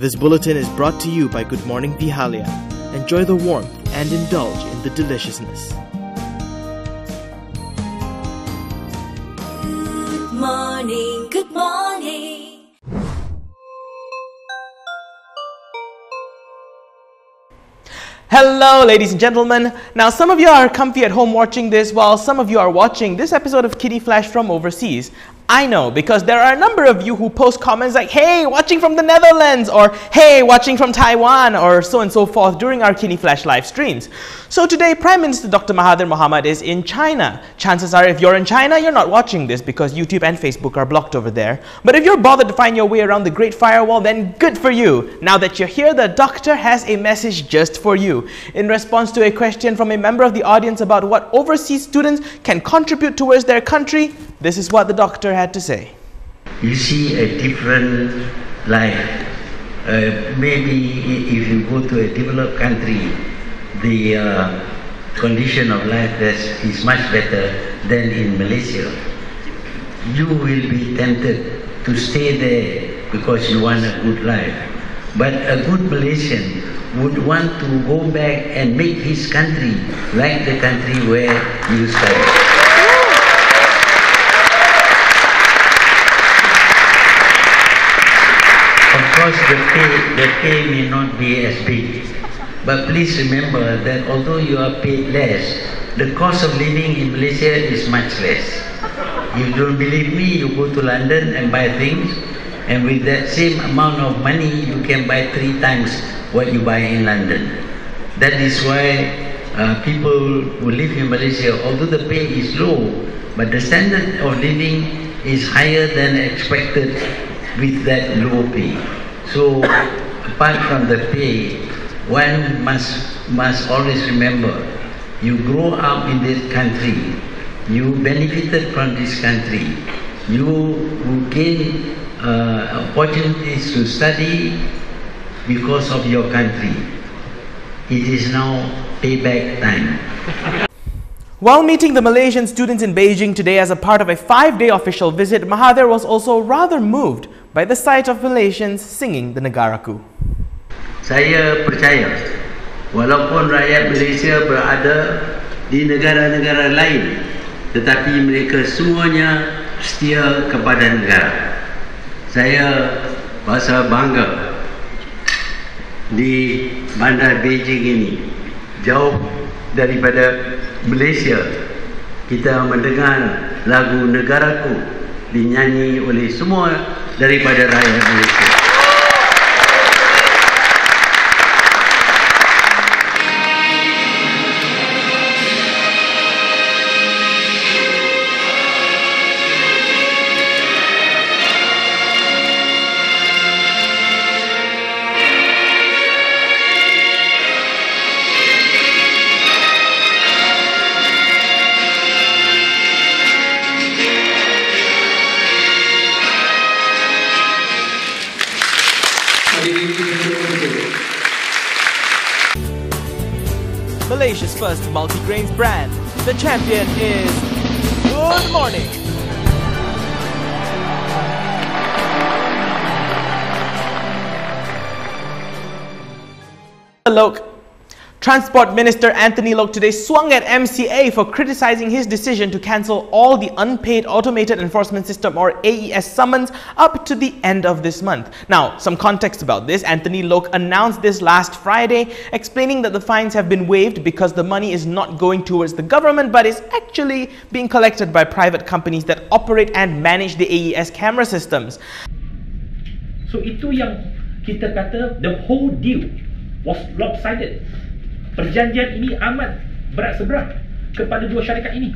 This bulletin is brought to you by Good Morning Vihalia. Enjoy the warmth and indulge in the deliciousness. Good morning, good morning. Hello ladies and gentlemen. Now some of you are comfy at home watching this while some of you are watching this episode of KiniFlash from overseas. I know, because there are a number of you who post comments like, hey, watching from the Netherlands, or hey, watching from Taiwan, or so and so forth during our KiniFlash live streams. So today, Prime Minister Dr. Mahathir Mohamad is in China. Chances are if you're in China, you're not watching this because YouTube and Facebook are blocked over there. But if you're bothered to find your way around the Great Firewall, then good for you. Now that you're here, the doctor has a message just for you. In response to a question from a member of the audience about what overseas students can contribute towards their country, this is what the doctor had to say. You see a different life. Maybe if you go to a developed country, the condition of life is much better than in Malaysia. You will be tempted to stay there because you want a good life. But a good Malaysian would want to go back and make his country like the country where you study. Of course, the pay may not be as big, but please remember that although you are paid less, the cost of living in Malaysia is much less. If you don't believe me, you go to London and buy things, and with that same amount of money, you can buy 3 times what you buy in London. That is why people who live in Malaysia, although the pay is low, but the standard of living is higher than expected with that low pay. So, apart from the pay, one must always remember, you grow up in this country, you benefited from this country, you gain opportunities to study because of your country. It is now payback time. While meeting the Malaysian students in Beijing today as a part of a 5-day official visit, Mahathir was also rather moved by the sight of Malaysians singing the Negaraku. Saya percaya, walaupun rakyat Malaysia berada di negara-negara lain, tetapi mereka semuanya setia kepada negara. Saya rasa bangga di bandar Beijing ini, jauh daripada Malaysia, kita mendengar lagu Negaraku dinyanyi oleh semua daripada rakyat Malaysia. Malaysia's first multi-grains brand. The champion is Good Morning. Look. Transport Minister Anthony Loke today swung at MCA for criticizing his decision to cancel all the unpaid automated enforcement system or AES summons up to the end of this month. Now, some context about this. Anthony Loke announced this last Friday, explaining that the fines have been waived because the money is not going towards the government but is actually being collected by private companies that operate and manage the AES camera systems. So itu yang kita kata the whole deal was lopsided. Perjanjian ini amat berat sebelah kepada dua syarikat ini,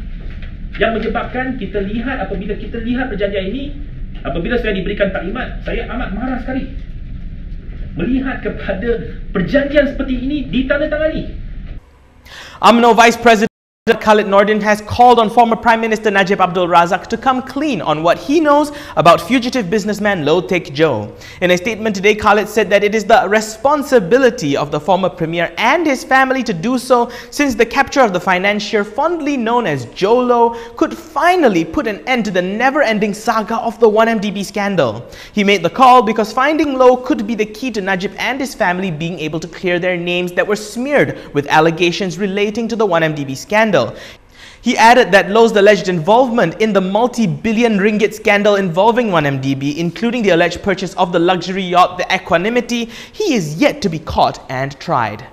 yang menyebabkan kita lihat apabila kita lihat perjanjian ini, apabila saya diberikan taklimat, saya amat marah sekali melihat kepada perjanjian seperti ini ditandatangani. UMNO Vice President Khalid Nordin has called on former Prime Minister Najib Abdul Razak to come clean on what he knows about fugitive businessman Low Taek Joe. In a statement today, Khalid said that it is the responsibility of the former Premier and his family to do so, since the capture of the financier fondly known as Joe Low could finally put an end to the never-ending saga of the 1MDB scandal. He made the call because finding Low could be the key to Najib and his family being able to clear their names that were smeared with allegations relating to the 1MDB scandal. He added that Low's alleged involvement in the multi-billion ringgit scandal involving 1MDB, including the alleged purchase of the luxury yacht, the Equanimity, he is yet to be caught and tried.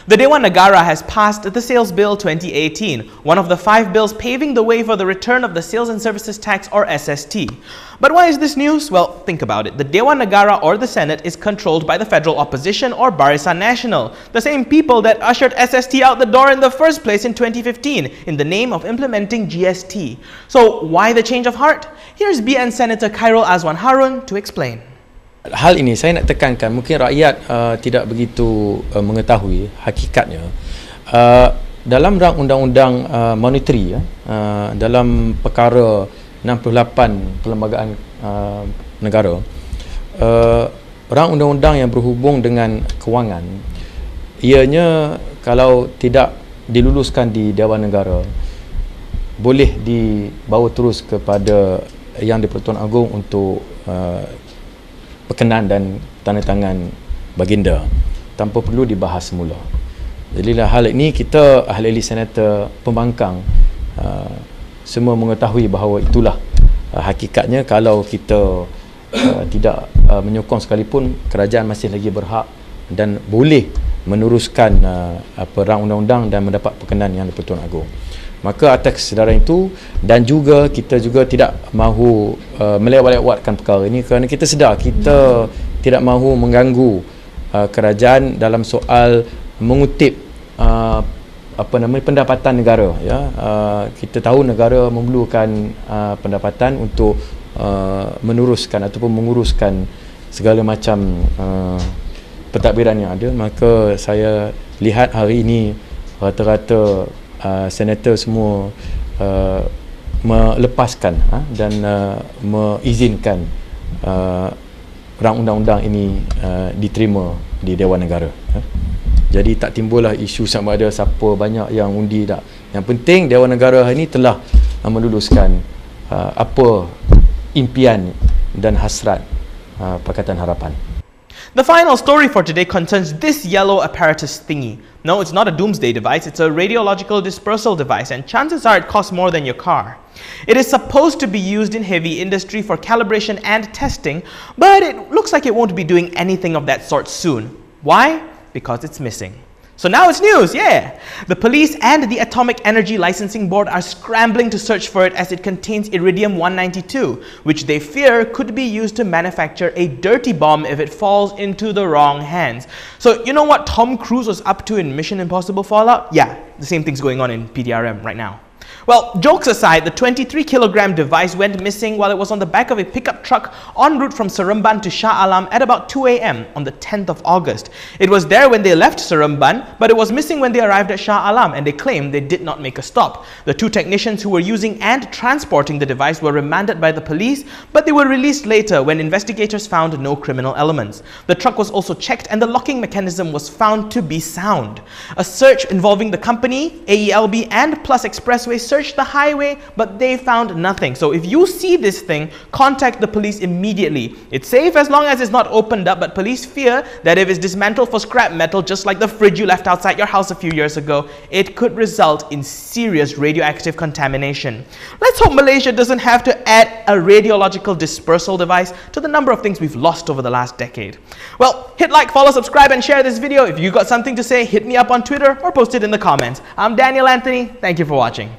The Dewan Negara has passed the Sales Bill 2018, one of the 5 bills paving the way for the return of the Sales and Services Tax, or SST. But why is this news? Well, think about it. The Dewan Negara, or the Senate, is controlled by the federal opposition, or Barisan Nasional, the same people that ushered SST out the door in the first place in 2015 in the name of implementing GST. So why the change of heart? Here's BN Senator Khairul Azwan Harun to explain. Hal ini saya nak tekankan, mungkin rakyat tidak begitu mengetahui hakikatnya. Dalam rang undang-undang monetary, dalam perkara 68 Perlembagaan Negara, rang undang-undang yang berhubung dengan kewangan, ianya kalau tidak diluluskan di Dewan Negara, boleh dibawa terus kepada Yang di-Pertuan Agong untuk perkenan dan tanda tangan baginda tanpa perlu dibahas semula. Jadi hal ini kita ahli-ahli senator pembangkang semua mengetahui bahawa itulah hakikatnya. Kalau kita tidak menyokong sekalipun, kerajaan masih lagi berhak dan boleh meneruskan rang undang-undang dan mendapat perkenan Yang di-Pertuan Agong. Maka atas kesedaran itu, dan juga kita juga tidak mahu melewat-lewatkan perkara ini kerana kita sedar kita tidak mahu mengganggu kerajaan dalam soal mengutip pendapatan negara, ya. Kita tahu negara memerlukan pendapatan untuk meneruskan ataupun menguruskan segala macam pentadbiran yang ada. Maka saya lihat hari ini rata-rata senator semua melepaskan dan mengizinkan rang undang-undang ini diterima di Dewan Negara. Jadi tak timbullah isu sama ada siapa banyak yang undi tak. Yang penting Dewan Negara ini telah meluluskan apa impian dan hasrat Pakatan Harapan. The final story for today concerns this yellow apparatus thingy. No, it's not a doomsday device, it's a radiological dispersal device, and chances are it costs more than your car. It is supposed to be used in heavy industry for calibration and testing, but it looks like it won't be doing anything of that sort soon. Why? Because it's missing. So now it's news, yeah! The police and the Atomic Energy Licensing Board are scrambling to search for it as it contains iridium-192, which they fear could be used to manufacture a dirty bomb if it falls into the wrong hands. So you know what Tom Cruise was up to in Mission Impossible Fallout? Yeah, the same thing's going on in PDRM right now. Well, jokes aside, the 23-kilogram device went missing while it was on the back of a pickup truck en route from Seremban to Shah Alam at about 2 a.m. on the 10th of August. It was there when they left Seremban, but it was missing when they arrived at Shah Alam, and they claim they did not make a stop. The 2 technicians who were using and transporting the device were remanded by the police, but they were released later when investigators found no criminal elements. The truck was also checked and the locking mechanism was found to be sound. A search involving the company, AELB and Plus Expressway searched the highway, but they found nothing. So if you see this thing, contact the police immediately. It's safe as long as it's not opened up, but police fear that if it's dismantled for scrap metal, just like the fridge you left outside your house a few years ago, it could result in serious radioactive contamination. Let's hope Malaysia doesn't have to add a radiological dispersal device to the number of things we've lost over the last decade. Well, hit like, follow, subscribe and share this video. If you got something to say, hit me up on Twitter or post it in the comments. I'm Daniel Anthony. Thank you for watching.